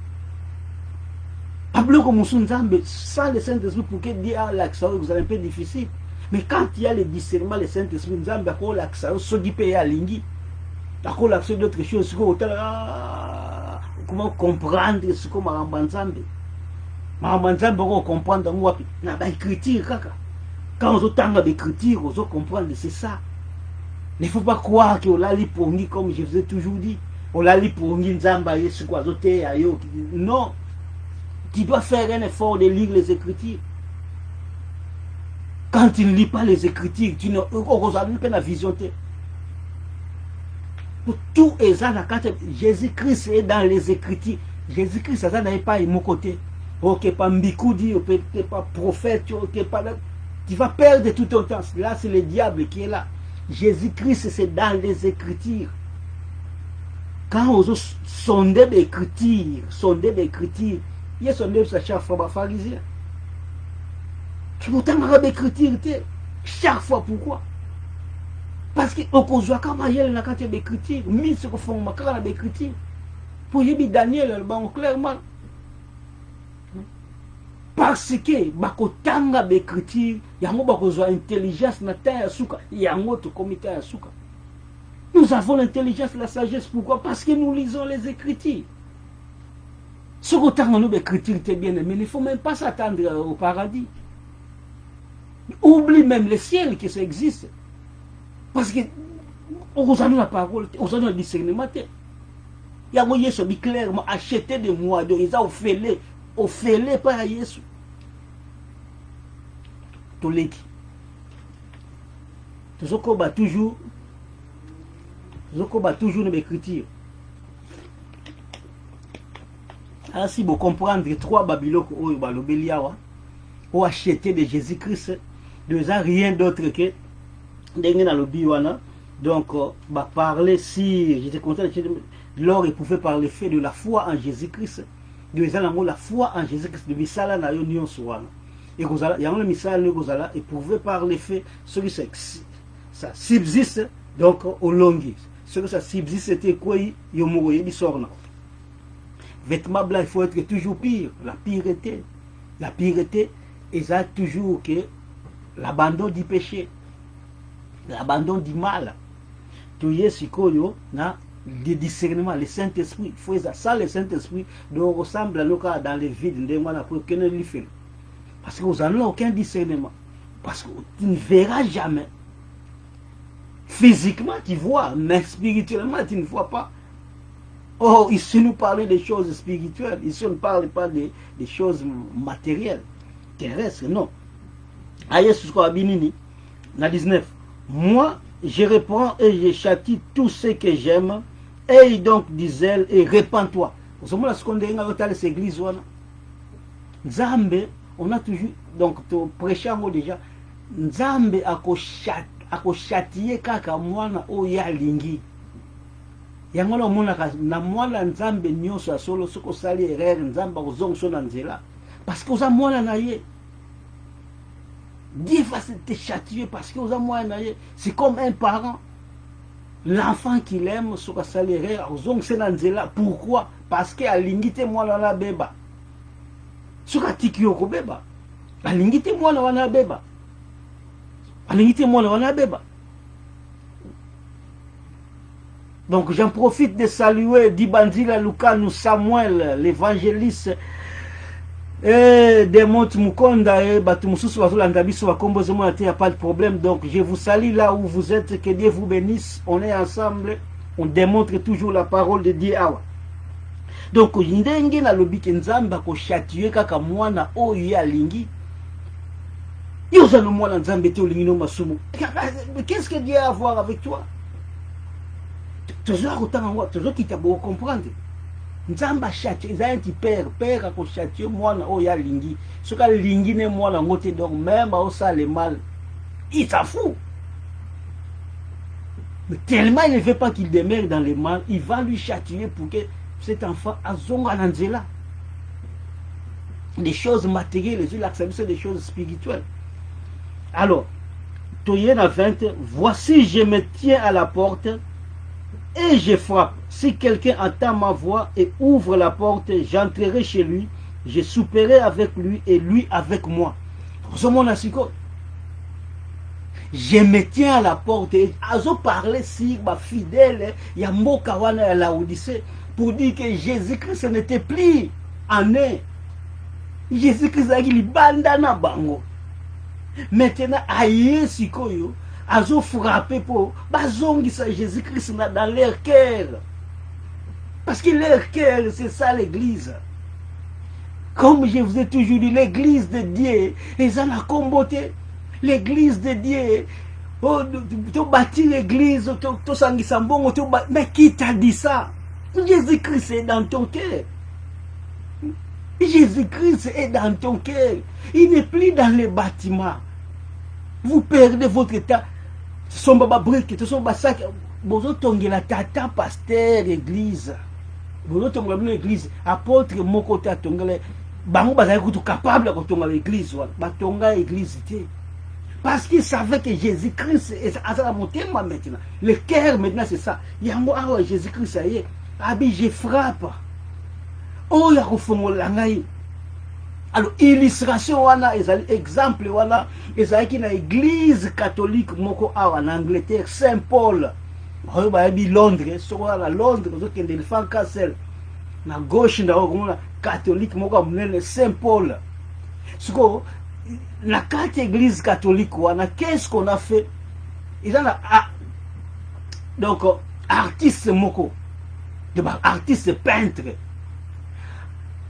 Sans le Saint-Esprit, pour que Dieu ait l'accès, vous avez un peu difficile. Mais quand il y a le discernement, le Saint-Esprit, nous avons l'accès, ce qui peut y aller, l'accès d'autres choses, comment comprendre ce que Marambanzambe. Marambanzambe, on comprend dans moi, il y a une critique. Quand on entend des critiques, on comprend, c'est ça. Il ne faut pas croire qu'on l'a li pour nous, comme je vous ai toujours dit. On l'a li pour nous, non. Tu dois faire un effort de lire les Écritures. Quand tu ne lis pas les Écritures, tu n'as pas la vision. Tout est ça. Jésus-Christ est dans les Écritures. Jésus-Christ, ça n'est pas à mon côté. Ok, pas Mbikoudi, ok, pas prophète, ok, pas là. Tu vas perdre tout ton temps. Là, c'est le diable qui est là. Jésus-Christ, c'est dans les Écritures. Quand on sonde l'Écriture, il y a sondé sa chaque fois, pharisien. Tu peux t'en d'écriture, chaque fois, pourquoi? Parce que au cause quand il y a la quantité d'écriture, mais ce qu'on fait, on a d'écriture. Pour y avoir Daniel, clairement. Parce que, bakotanga d'écriture, il y a une intelligence, il y a un autre comité à souka. Nous avons l'intelligence, la sagesse, pourquoi? Parce que nous lisons les Écritures. Ce qu'on a d'écriture, c'est bien, mais il ne faut même pas s'attendre au paradis. Oublie même le ciel que ça existe. Parce que, on a la parole, on a le discernement. Il y a un Yesu qui clairement acheté de moi, ils ont offert par Yesu. Tout l'équipe. Tout ce qu'on va toujours. Toujours dans l'écriture. Alors si vous comprenez trois Babylone ou acheter de Jésus-Christ, de rien d'autre que dans le Biwana. Donc, parler si j'étais content, lors il pouvait parler fait de la foi en Jésus-Christ, de la foi en Jésus-Christ, de Misala na union soana. Et il y a un Misala il pouvait parler fait ce qui ça subsiste donc au longi. Ce que ça subsiste c'était quoi yomo yebi sorna. Vêtements blancs, il faut être toujours pire. La pureté, et ça toujours que l'abandon du péché, l'abandon du mal. Tu y es sikoyo na le discernement, le Saint-Esprit. Il faut ça, le Saint-Esprit, donc ressemble à nos cas dans les vides, parce que vous n'avez aucun discernement. Parce que tu ne verras jamais. Physiquement, tu vois, mais spirituellement, tu ne vois pas. Oh, ici nous parlons des choses spirituelles. Ici on ne parle pas des choses matérielles, terrestres, non. Aïe, ce qu'on a binini, na 19. Moi, je reprends et je châtie tous ceux que j'aime. Et donc, dis-elle, et répands-toi. Vous savez ce qu'on dit dans l'église. Nzambe, on a toujours, donc, prêchant déjà, Nzambe a châtié kaka mwana oya lingi. Yango na monaka na mwana Nzambe nyonso asolo soko sali erreur Nzamba kozongso na nzela. Parce que oza mwana na ye. Dieu va te châtier parce que oza mwana na ye. C'est comme un parent. L'enfant qu'il aime soko sali erreur ozongso na nzela. Pourquoi? Parce que alingi te mwana na beba. Soko tiki yoko beba. Alingi te mwana wana beba. Alingi te mwana wana beba. Donc j'en profite de saluer Dibandila Lukanu Samuel, l'évangéliste, et de Monte Mukonda, et Batumususu Wazulandabisu Wakombozemo, il n'y a pas de problème. Donc je vous salue là où vous êtes, que Dieu vous bénisse. On est ensemble, on démontre toujours la parole de Dieu. Donc, ndenge na lobi Nzamba ko châtier kaka mwana oyo ya lingi. Yoza no mwana Nzambe te olingi no masumu. Qu'est-ce que Dieu a à voir avec toi? Toujours qui t'a beau comprendre. Nzamba châtier, ils ont un petit père a ko châtier mwana oyo ya lingi. Ce que lingi ne mwana ngote donc même au ça le mal. Il s'en fout. Mais tellement il ne veut pas qu'il demeure dans le mal, il va lui châtier pour que cet enfant a zonga nanzela. Des choses matérielles, c'est des choses spirituelles. Alors, Toyena 20, voici je me tiens à la porte et je frappe. Si quelqu'un entend ma voix et ouvre la porte, j'entrerai chez lui, je souperai avec lui et lui avec moi. Je me tiens à la porte et azo parler si ma fidèle ya mboka wana ya Laodicée pour dire que Jésus-Christ n'était plus en eux. Jésus-Christ a dit bandana bango. Maintenant aïe sikoyo azo frappé pour bazongisa Jésus-Christ dans leur cœur. Parce que leur cœur c'est ça l'église. Comme je vous ai toujours dit, l'église de Dieu, ils en ont combattu. L'église de Dieu, oh, tu bâtis l'église, tu sangisa mbongo, mais qui t'a dit ça? Jésus-Christ est dans ton cœur. Jésus-Christ est dans ton cœur. Il n'est plus dans les bâtiments. Vous perdez votre temps. Ce sont baba briques, ce sont baba sacs. Vous tongela tata pasteur église. Vous tongela l'église. Apôtre mokota tongela. Bango bazali kutu capable de tonga l'église. Batonga église. Parce qu'il savait que Jésus-Christ est à la montée maintenant. Le cœur maintenant c'est ça. Yango awa Jésus-Christ ça y est. Abi je frappe. Oh ya kofongola ngai. Alors illustration wana ezali exemple wana ezali na église catholique moko awa en Angleterre Saint Paul. Oyo ba bi Londres, so à Londres zo kende le fan castle. Na gauche na okomona catholique moko munene Saint Paul. Siko la carte église catholique wana qu'est-ce qu'on a fait? Ils ont donc artiste moko de artiste peintre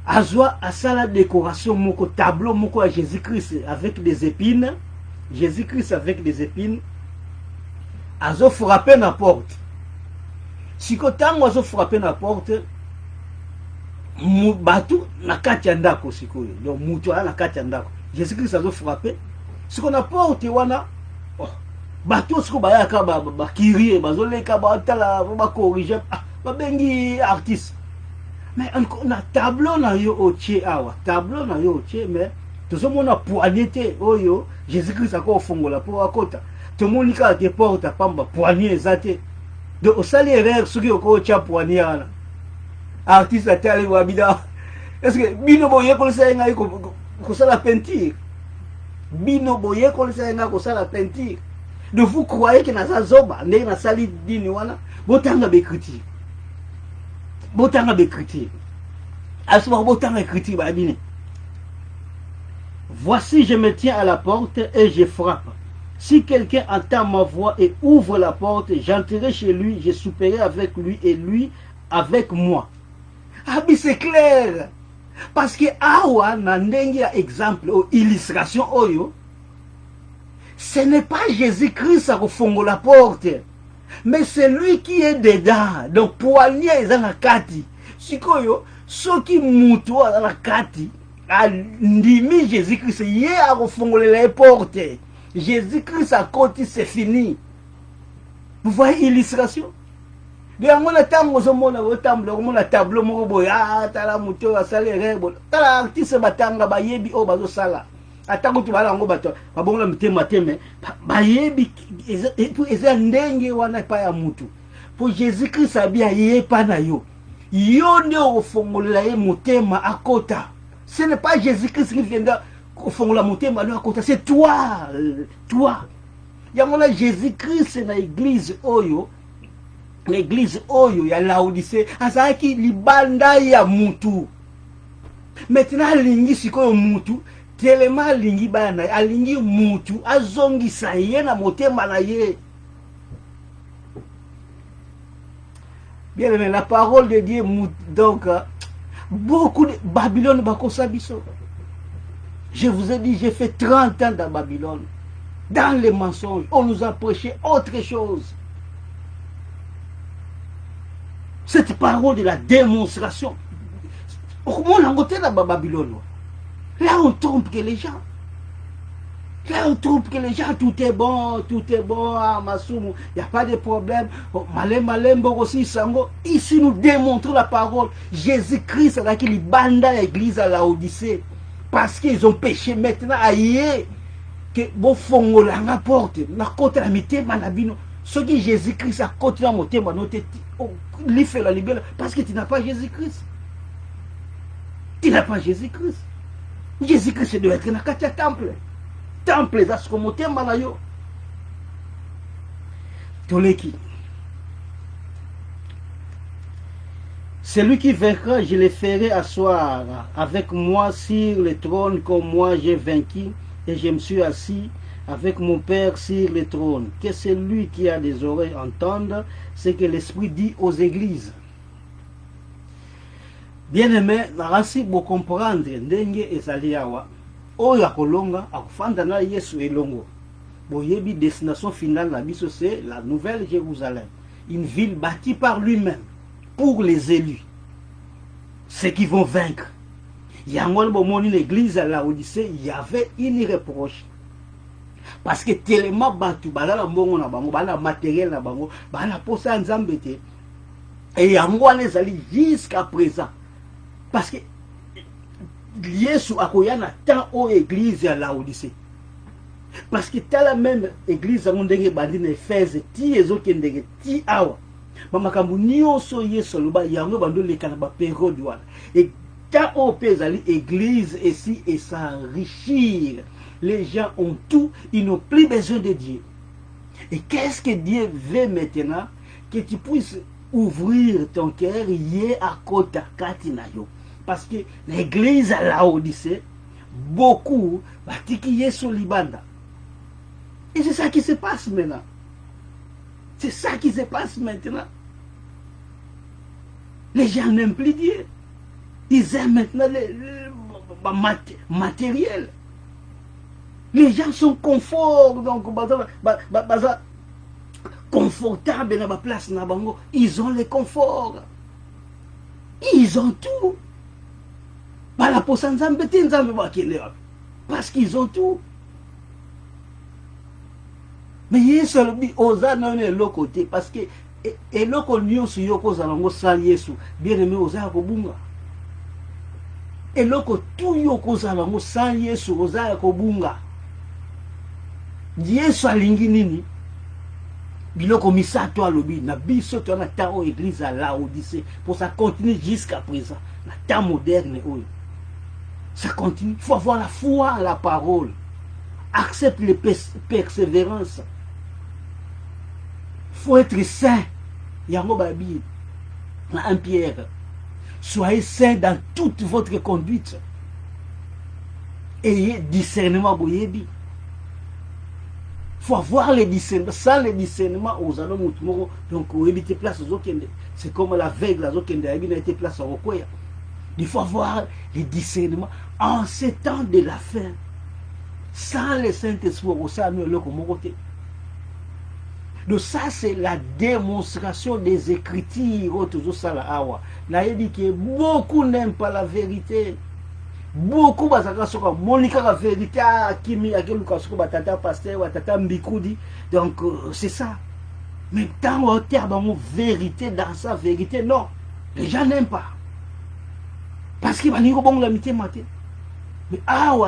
azwa à la décoration moko tableau moko à Jésus-Christ avec des épines, Jésus-Christ avec des épines azo frapper na porte. Siko tango azo frapper na porte batu na kati ya ndako sikoyo donc mutu na kati ya ndako Jésus-Christ a frappé. Ce qu'on a porté, wana, bateau, ce qu'on a bakiri, bazoleka, batala, corriger, bengi artiste. Mais on a tableau na yo oche awa, tableau na yo oche, mais tout le monde a poigneté, oyo, Jésus-Christ a encore fongola pour akota. Tout le monde a des portes à pamba, poignet, zate. Donc, au salaire, ce qui est encore oche poignet, artiste a tali wabida. Est-ce que bino boye ko sa nga ko sa la peinture? Bino boye ko sa nga ko sa la peinture. De vous croyez que na sa zoba ndenge na sali dini wana botanga be critique. Botanga be critique. Aswa botanga critique ba bini. Voici je me tiens à la porte et je frappe. Si quelqu'un entend ma voix et ouvre la porte, j'entrerai chez lui, je souperai avec lui et lui avec moi. Ah, mais c'est clair. Parce que awa na ndenge ya exemple ou illustration oyo, ce n'est pas Jésus-Christ qui fongo la porte, mais c'est lui qui est dedans. Donc poignée est dans la kati. Sikoyo, ce qui mutu dans la kati, ndimi Jésus-Christ, yé a refongoler les portes. Jésus-Christ à côté, c'est fini. Vous voyez l'illustration? De ngona tango zo mona go tableau mona tableau moko boya tala muto asale rebo tala artiste batanga bayebi o bazo sala atango tu bala ngo bato babongola mtema teme bayebi eza ndenge wana pa ya mutu pour Jésus-Christ abia yepa na yo yo nde ofongola ye mutema akota. Ce n'est pas Jésus-Christ qui vient ofongola mutema lo akota, c'est toi. Yamona Jésus-Christ na église oyo, l'église oyo ya Laodicée azaki libanda ya mutu. Maintenant lingi sikoyo mutu tellement lingi bana alingi mutu azongisa ye na motema na ye. Bien aimé, la parole de Dieu donc beaucoup de Babylone bakosabiso. Je vous ai dit, j'ai fait 30 ans dans Babylone. Dans les mensonges, on nous a prêché autre chose. Cette parole de la démonstration. Comment on a goûté dans Babylone? Là, on trompe que les gens. Là, on trompe que les gens, tout est bon, ah, Masumu, il n'y a pas de problème. Aussi, Sango. Ici, nous démontrons la parole. Jésus-Christ, là, qui est banda l'église à Laodicée. Parce qu'ils ont péché maintenant, aïe. Que bon fongo la rapporte na côté la mité manabino ce qui Jésus-Christ a côté la moté manoté li fait la libération parce que tu n'as pas Jésus-Christ. Tu n'as pas Jésus-Christ. Jésus-Christ doit être na katia temple za ce moté manayo toleki. Celui qui vaincra, je le ferai asseoir avec moi sur le trône comme moi j'ai vaincu. Et je me suis assis avec mon Père sur le trône. Que celui qui a des oreilles entende ce que l'Esprit dit aux églises. Bien-aimé, narasi pour comprendre ndenge ezali awa. Oyo akolonga akufanda na Yesu elongo. Boyebi destination finale na biso c'est la Nouvelle Jérusalem, une ville bâtie par lui-même pour les élus, ceux qui vont vaincre. Il y a l'église à Laodicée, il y avait une reproche. Parce que tellement batu, bala mbongo na bango, bala matériel na bango, bala posa nzambete. Et il y a jusqu'à présent. Parce que Yesu akoyana tant aux églises à Laodicée. Parce que t'as la même église à Mondenge Bandine Efeze, ti ezoke ndenge, ti awa. Mamakambu nyonso Yesu loba yango bando le kanaba période wana. Et quand on peut aller à l'église ici et s'enrichir, les gens ont tout, ils n'ont plus besoin de Dieu. Et qu'est-ce que Dieu veut maintenant? Que tu puisses ouvrir ton cœur hier à côté Katinayo. Parce que l'église à Laodicée, beaucoup, batiki sur Libanda. Et c'est ça qui se passe maintenant. C'est ça qui se passe maintenant. Les gens n'aiment plus Dieu. Ils aiment maintenant le matériel. Les gens sont confortables, donc confortables dans la place. Ils ont le confort. Ils ont tout. Parce qu'ils ont tout. Mais il y a l'autre côté. Parce que et l'autre sans Yesu, bien aimé aux Kobunga. Et l'autre tout yoko zalango sans Yesu oza Kobunga. Yesu alingi nini? Biloko misato alobi na biso to na tao église à Laodicée pour ça continuer jusqu'à présent. La temps moderne oyo. Ça continue. Il faut avoir la foi à la parole. Accepte les persévérances. Il faut être saint. Yango babi na 1 Pierre. Soyez saints dans toute votre conduite. Ayez discernement boyebi. Il faut avoir les discernements. Sans les discernements, aux allons donc éviter place aux autres. C'est comme la veille, la autres qui été place au Rokoya. Il faut avoir les discernements en ces temps de la fin. Sans le Saint-Esprit, au sein de l'autre côté. Donc ça, c'est la démonstration des Écritures. Là, il dit que beaucoup n'aiment pas la vérité. Beaucoup basaka soka monika la vérité kimi akeluka soka batata pasteur batata mbikudi. Donc c'est ça. Mais tant au terme vérité dans sa vérité, non. Les gens n'aiment pas. Parce qu'il va dire bon la mité maté. Mais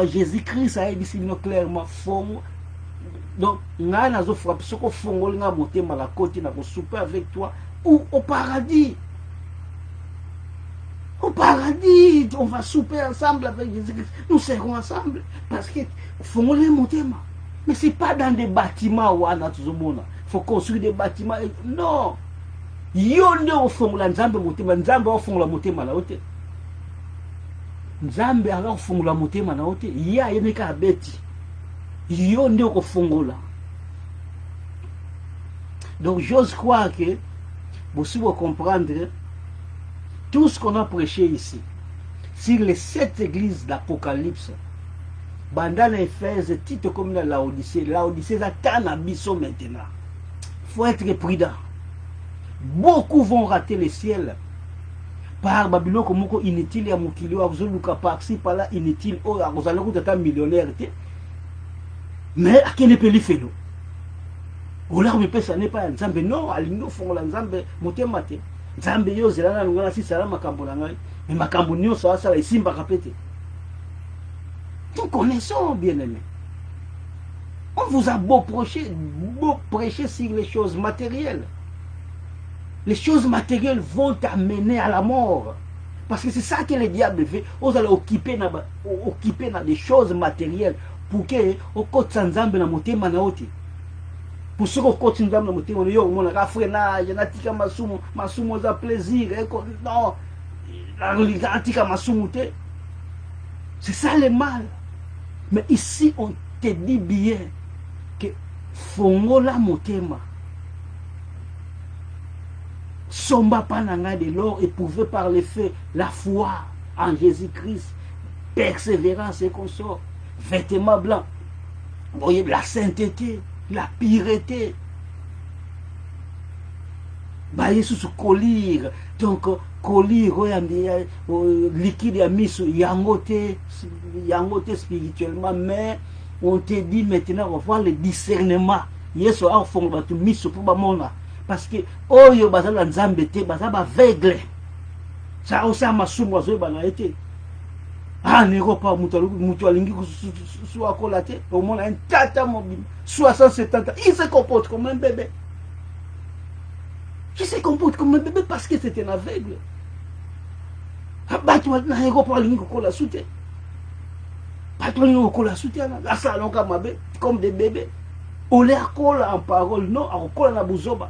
Jésus-Christ a dit clairement fond. Donc, on a un frappe, ce qu'on fait, on a monté à la côte, on a souper avec toi, ou au paradis. Au paradis, on va souper ensemble avec Jésus-Christ. Nous serons ensemble. Parce que faut les monter. Mais ce n'est pas dans des bâtiments où on a tout le monde. Il faut construire des bâtiments. Non. Il y a un fond, la Nzambe monter, Nzambe au fond la monter à la hauteur. Nzambe alors fond la monter à la hauteur. Il y a un cas bêti. Donc j'ose croire que vous pouvez comprendre tout ce qu'on a prêché ici sur les 7 églises d'Apocalypse. Bandana Éphèse, titre comme la Laodicée. Laodicée, ça t'en abisso maintenant. Il faut être prudent. Beaucoup vont rater le ciel par Babylone comme inutile et Moukilio, vous avez par-ci par-là inutile, vous allez vous être millionnaire. Mais à quel pays fait l'eau? Ou là, ça n'est pas un Nzambe. Non, à l'Indo, font la Nzambe, monté maté. Nzambe yo, zela na si sala makambo na ngai. Mais makambo nyo ça ça ici m'a répété. Nous connaissons bien aimé. On vous a beau prêcher sur les choses matérielles. Les choses matérielles vont t'amener à la mort. Parce que c'est ça que le diable fait. Vous allez occuper dans des choses matérielles. Pour que au côté Nzambe na motema na oti. Pour ce qu'au côté Nzambe na motema yo mon rafrenage na tika masumo za plaisir non la tika masumo te. C'est ça le mal. Mais ici on te dit bien que fongola motema somba pananga de l'or éprouvé par les faits, la foi en Jésus-Christ, persévérance et consort. Vêtements blancs, vous voyez, la sainteté, la pureté. Baye sous collir, donc collir liquide à miso yangote spirituellement, mais on te dit maintenant on va voir le discernement. Yeso a fond batu miso pour bamona parce que oyo bazala nzambe te bazaba aveugle. Ça aussi a masumu azo bana été. Ah, n'est-ce pas, Moutoualingi, soit colaté, au moins un tata mobile, 60-70 ans, il se comporte comme un bébé. Il se comporte comme un bébé parce que c'est un aveugle. Batoual n'a rien pas l'ingi qu'on la soutient. Batoual qu'on la soutient, la salon comme des bébés. On les colle en parole, non, on colle la bouzoba,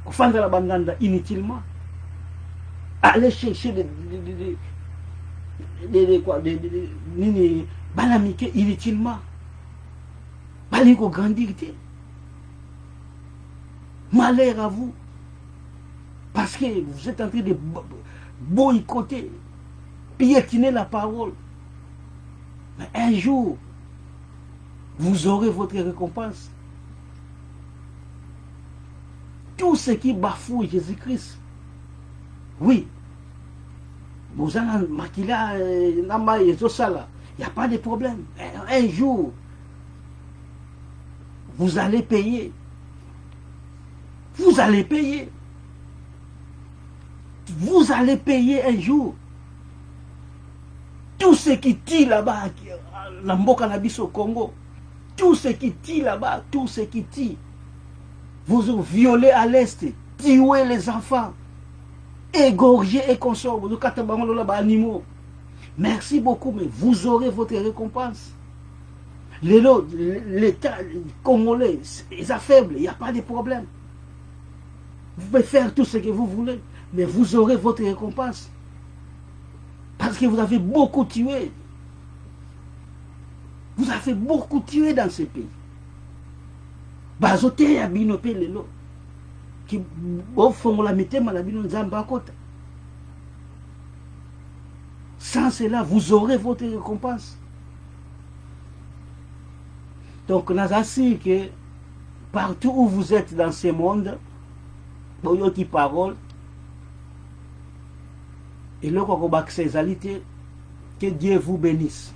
on fait de la bandanda inutilement. Allez chercher banamike inutilement. Balingo grandir. Malheur à vous. Parce que vous êtes en train de boycotter, piétiner la parole. Mais un jour, vous aurez votre récompense. Tout ce qui bafoue Jésus-Christ, oui, vous avez maquilla, il n'y a pas de problème. Un jour, vous allez payer. Vous allez payer. Vous allez payer un jour. Tout ce qui tire là-bas, la Mbokanabis au Congo, tout ce qui tire là-bas, tout ce qui tire, vous violez à l'est, tuez les enfants, égorgez et consorts, vous animaux. Merci beaucoup, mais vous aurez votre récompense. L'État congolais, ils sont faibles, il n'y a pas de problème. Vous pouvez faire tout ce que vous voulez, mais vous aurez votre récompense. Parce que vous avez beaucoup tué. Vous avez beaucoup tué dans ce pays. bazoteya bino mpe lelo bofongola mitema na bino nzambe akota. Sans cela, vous aurez votre récompense. Donc, nous assurons que partout où vous êtes dans ce monde, vous avez une parole, et là, vous avez que Dieu vous bénisse.